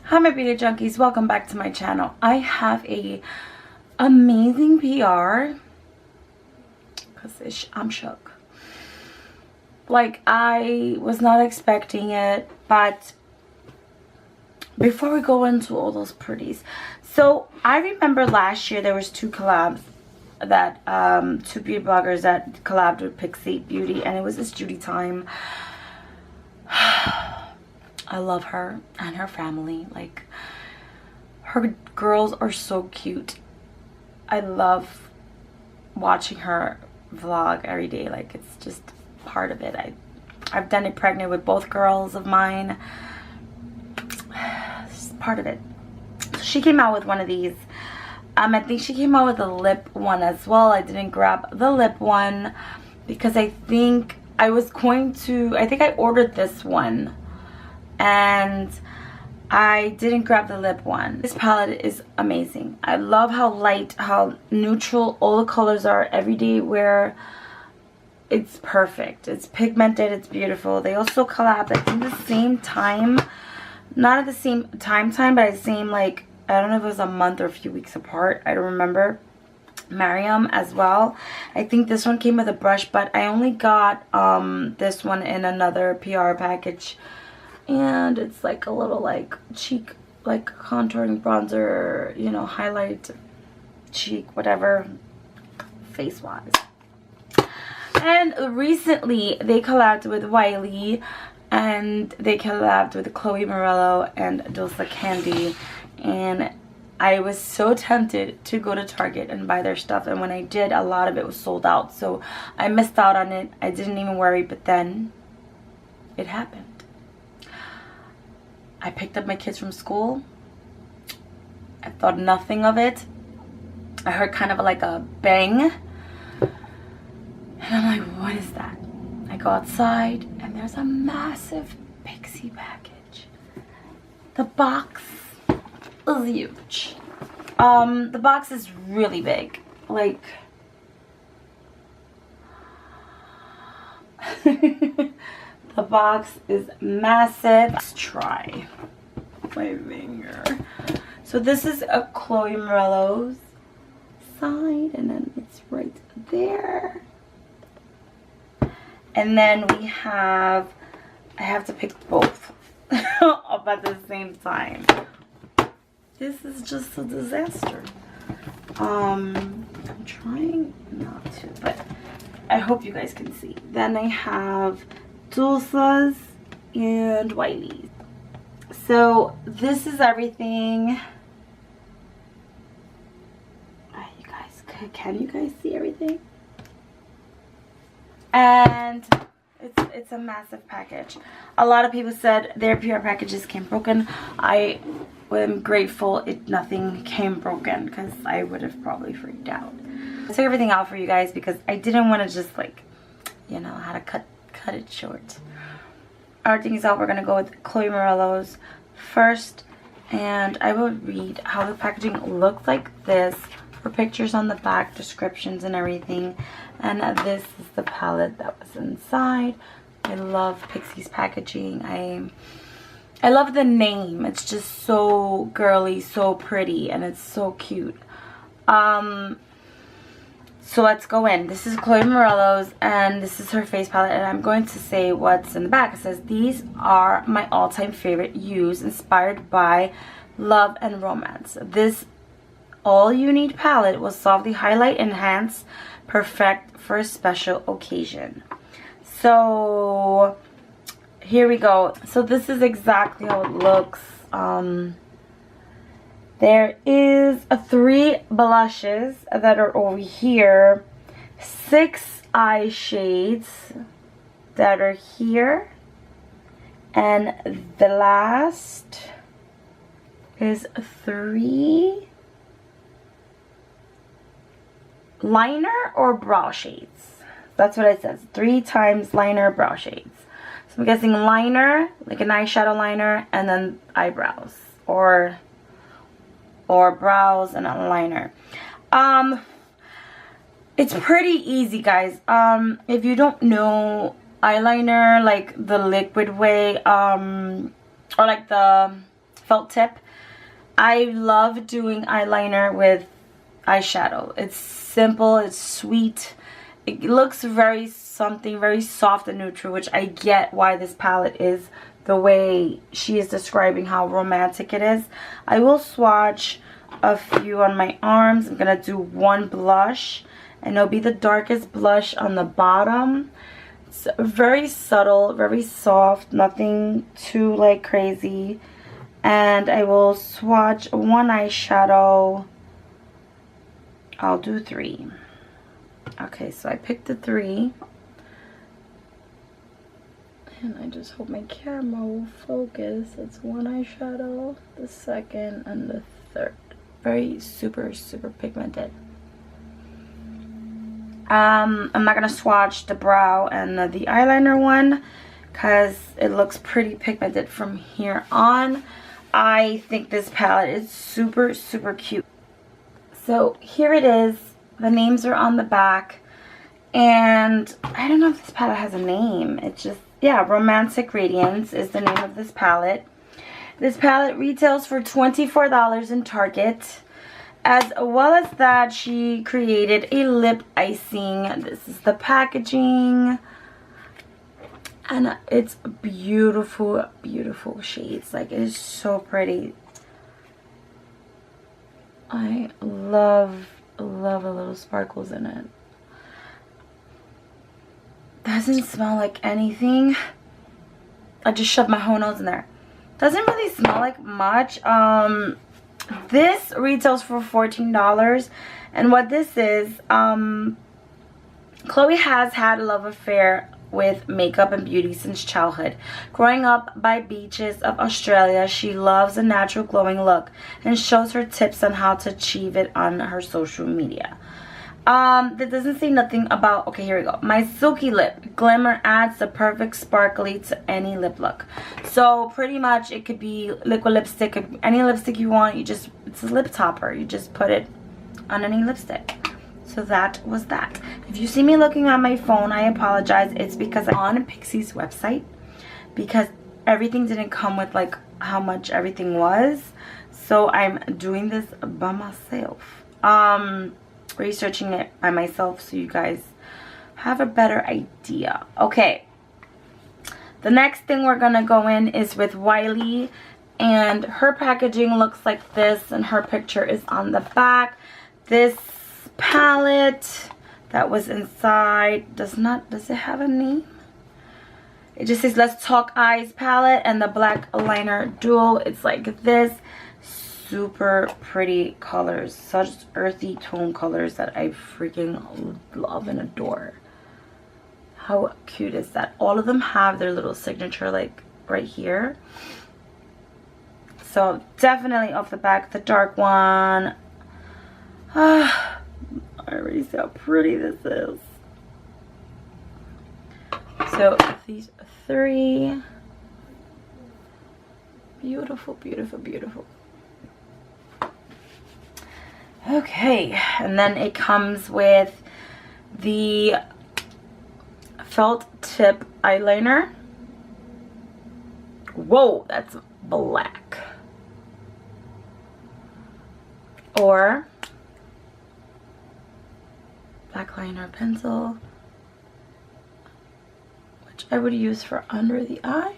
Hi my beauty junkies, welcome back to my channel. I have a amazing PR because I'm shook. Like, I was not expecting it, but before we go into all those pretties, so I remember last year there was two collabs that two beauty bloggers that collabed with Pixi Beauty, and it was this Judy time. I love her and her family. Like, her girls are so cute. I love watching her vlog every day. Like, it's just part of it. I've done it pregnant with both girls of mine. It's part of it. So she came out with one of these. I think she came out with a lip one as well. I didn't grab the lip one because I think I ordered this one and I didn't grab the lip one. This palette is amazing. I love how light, how neutral all the colors are. Everyday wear, it's perfect. It's pigmented, it's beautiful. They also collabed at the same time. Not at the same time, but at the same, like, I don't know if it was a month or a few weeks apart. I don't remember. Mariam as well. I think this one came with a brush, but I only got this one in another PR package. And it's like a little like cheek, like contouring bronzer, you know, highlight, cheek, whatever, face wise. And recently they collabed with Weylie and they collabed with Chloe Morello and Dulce Candy, and I was so tempted to go to Target and buy their stuff, and when I did, a lot of it was sold out, so I missed out on it. I didn't even worry, but then it happened. I picked up my kids from school. I thought nothing of it. I heard kind of like a bang. And I'm like, what is that? I go outside and there's a massive Pixi package. The box is huge. The box is really big. Like, the box is massive. Let's try my finger. So this is a Chloe Morello's side, and then it's right there. And then we have, I have to pick both up at the same time. This is just a disaster. I'm trying not to, but I hope you guys can see. Then I have Dulce's and Weylie. So this is everything. You guys, can you guys see everything? And it's a massive package. A lot of people said their PR packages came broken. I am grateful nothing came broken, because I would have probably freaked out. I took everything out for you guys because I didn't want to just, like, you know, how to cut it short. Everything is out. We're gonna go with Chloe Morello's first, and I will read how the packaging looks like this, for pictures on the back, descriptions and everything. And this is the palette that was inside. I love Pixi's packaging. I love the name. It's just so girly, so pretty, and it's so cute. So let's go in. This is Chloe Morello's, and this is her face palette, and I'm going to say what's in the back. It says, these are my all-time favorite use, inspired by love and romance. This all-you-need palette will softly highlight, enhance, perfect for a special occasion. So here we go. So this is exactly how it looks. There is 3 blushes that are over here, 6 eye shades that are here, and the last is 3 liner or brow shades. That's what it says. 3 times liner, brow shades. So I'm guessing liner, like an eyeshadow liner, and then eyebrows, or brows and a liner. It's pretty easy, guys. If you don't know eyeliner, like the liquid way, or like the felt tip. I love doing eyeliner with eyeshadow. It's simple, it's sweet. It looks very soft and neutral, which I get why this palette is the way she is describing how romantic it is. I will swatch a few on my arms. I'm gonna do one blush, and it'll be the darkest blush on the bottom. It's very subtle, very soft, nothing too like crazy. And I will swatch one eyeshadow. I'll do 3. Okay, so I picked the 3. And I just hope my camera will focus. It's one eyeshadow, the second, and the third. Very super pigmented. I'm not gonna swatch the brow and the eyeliner one because it looks pretty pigmented from here on. I think this palette is super cute. So here it is. The names are on the back, and I don't know if this palette has a name. It's just, yeah, Romantic Radiance is the name of this palette. This palette retails for $24 in Target. As well as that, she created a lip icing. This is the packaging. And it's beautiful shades. Like, it is so pretty. I love the little sparkles in it. Doesn't smell like anything. I just shoved my whole nose in there. Doesn't really smell like much. This retails for $14, and what this is, Chloe has had a love affair with makeup and beauty since childhood. Growing up by beaches of Australia, she loves a natural glowing look and shows her tips on how to achieve it on her social media. That doesn't say nothing about, okay, here we go. My silky lip glimmer adds the perfect sparkly to any lip look. So pretty much it could be liquid lipstick, any lipstick you want. It's a lip topper. You just put it on any lipstick. So that was that. If you see me looking at my phone, I apologize. It's because I'm on Pixi's website, because everything didn't come with like how much everything was. So I'm doing this by myself. Researching it by myself so you guys have a better idea. Okay, the next thing we're gonna go in is with Weylie, and her packaging looks like this, and her picture is on the back. This palette that was inside does it have a name? It just says Let's Talk Eyes palette, and the black liner duo. It's like this. Super pretty colors, such earthy tone colors that I freaking love and adore. How cute is that? All of them have their little signature like right here. So definitely off the back, the dark one. I already see how pretty this is. So these 3, beautiful. Okay, and then it comes with the felt tip eyeliner. Whoa, that's black. Or black liner pencil, which I would use for under the eye.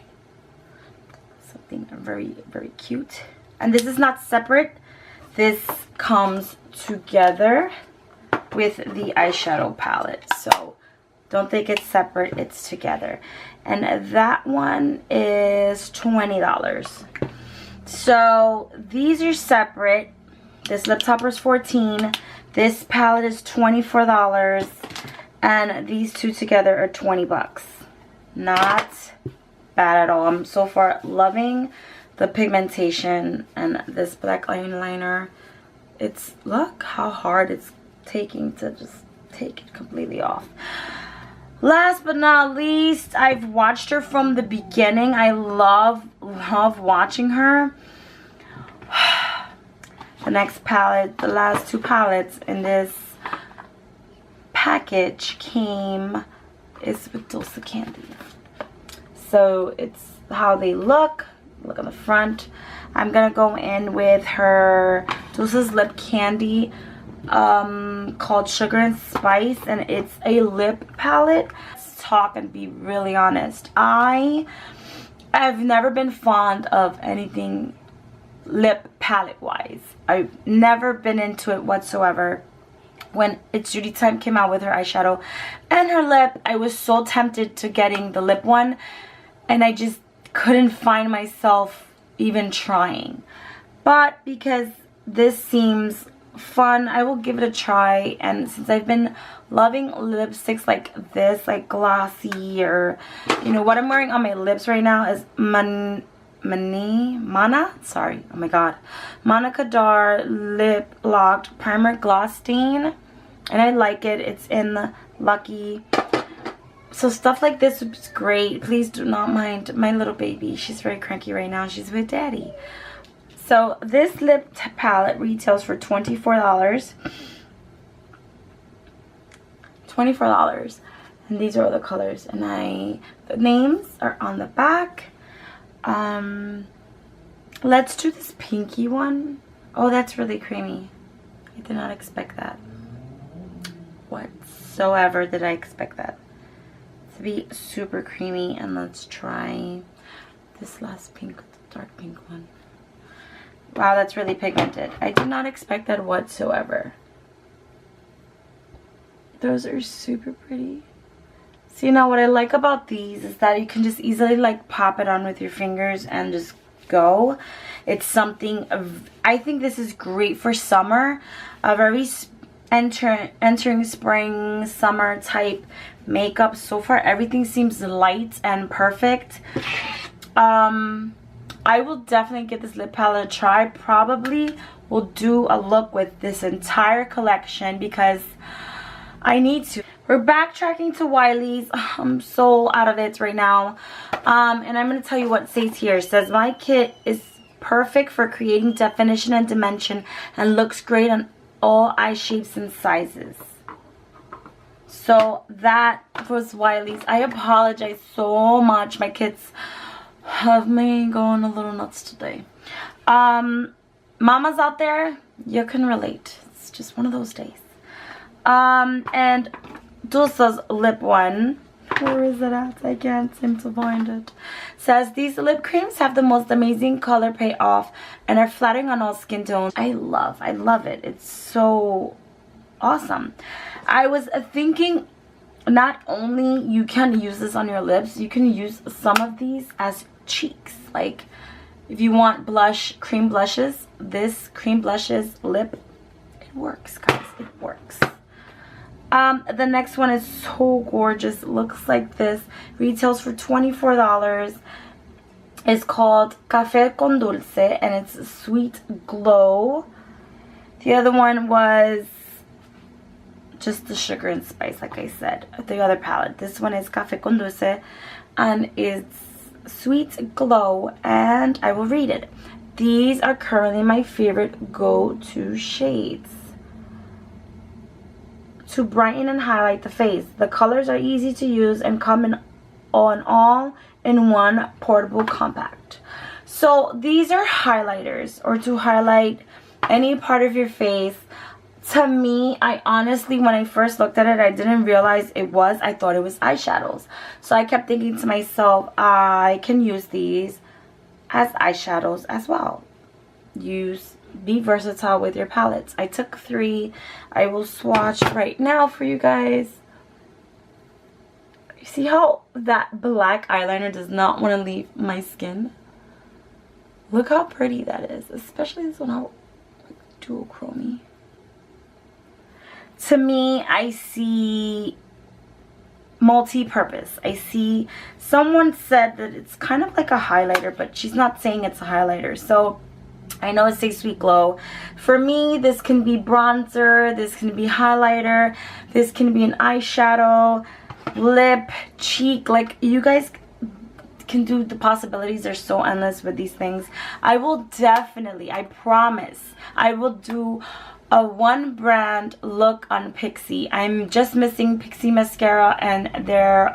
Something very cute. And this is not separate. This comes together with the eyeshadow palette, so don't think it's separate, it's together. And that one is $20. So these are separate. This lip topper is $14. This palette is $24, and these two together are $20. Not bad at all. I'm so far loving the pigmentation and this black eyeliner. It's, look how hard it's taking to just take it completely off. Last but not least, I've watched her from the beginning. I love watching her. The next palette, the last 2 palettes in this package is with Dulce Candy. So it's how they look. look on the front. I'm gonna go in with her Dulce's lip candy called Sugar and Spice, and it's a lip palette. Let's talk and be really honest. I've never been fond of anything lip palette wise. I've never been into it whatsoever. When It's Judy Time came out with her eyeshadow and her lip, I was so tempted to getting the lip one, and I just couldn't find myself even trying. But because this seems fun, I will give it a try. And since I've been loving lipsticks like this, like glossy, or you know, what I'm wearing on my lips right now is Mana Kadar Lip Locked Primer Gloss Stain, and I like it. It's in the Lucky. So stuff like this is great. Please do not mind my little baby. She's very cranky right now. She's with daddy. So this lip palette retails for $24. $24. And these are all the colors. And the names are on the back. Let's do this pinky one. Oh, that's really creamy. I did not expect that. Whatsoever did I expect that to be super creamy. And let's try this last pink, the dark pink one. Wow, that's really pigmented. I did not expect that whatsoever. Those are super pretty. See, now what I like about these is that you can just easily like pop it on with your fingers and just go. It's something I think this is great for summer. A very entering spring, summer type makeup. So far everything seems light and perfect. I will definitely give this lip palette a try. Probably will do a look with this entire collection because I need to. We're backtracking to Weylie's. I'm so out of it right now. And I'm going to tell you what it says here. It says, my kit is perfect for creating definition and dimension and looks great on all eye shapes and sizes. So that was Weylie's. I apologize so much. My kids have me going a little nuts today. Mamas out there, you can relate. It's just one of those days. And Dulce's lip one, where is it at? I can't seem to find it. Says, these lip creams have the most amazing color payoff and are flattering on all skin tones. I love it. It's so awesome. I was thinking, not only you can use this on your lips, you can use some of these as cheeks. Like if you want blush, cream blushes, this cream blushes lip, it works, guys. It works. The next one is so gorgeous. It looks like this. Retails for $24. It's called Café con Dulce, and it's Sweet Glow. The other one was just the Sugar and Spice, like I said. The other palette. This one is Café con Dulce, and it's Sweet Glow, and I will read it. These are currently my favorite go-to shades to brighten and highlight the face. The colors are easy to use and come in on all-in-one portable compact. So these are highlighters, or to highlight any part of your face. To me, I honestly, when I first looked at it, I didn't realize it was. I thought it was eyeshadows. So I kept thinking to myself, I can use these as eyeshadows as well. Be versatile with your palettes. I took 3. I will swatch right now for you guys. You see how that black eyeliner does not want to leave my skin? Look how pretty that is. Especially this one, how duochrome. To me, I see multi-purpose. I see, someone said that it's kind of like a highlighter, but she's not saying it's a highlighter. So I know it says Sweet Glow. For me, this can be bronzer, this can be highlighter, this can be an eyeshadow, lip, cheek. Like, you guys can do, the possibilities are so endless with these things. I will definitely, I promise, I will do a one brand look on Pixi. I'm just missing Pixi mascara and their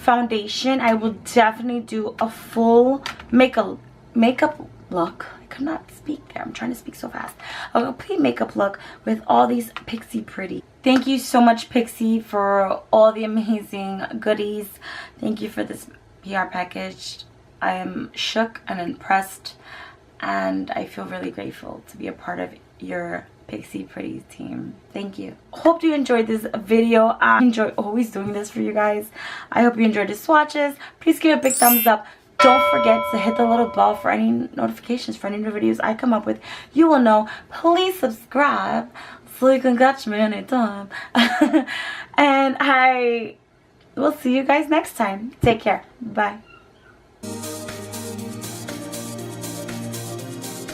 foundation, I will definitely do a full makeup look. I could not speak there. I'm trying to speak so fast. A complete makeup look with all these PixiPretties. Thank you so much, Pixi, for all the amazing goodies. Thank you for this PR package. I am shook and impressed, and I feel really grateful to be a part of your PixiPretties team. Thank you. Hope you enjoyed this video. I enjoy always doing this for you guys. I hope you enjoyed the swatches. Please give it a big thumbs up. Don't forget to hit the little bell for any notifications for any new videos I come up with. You will know. Please subscribe so you can catch me anytime. And I will see you guys next time. Take care. Bye.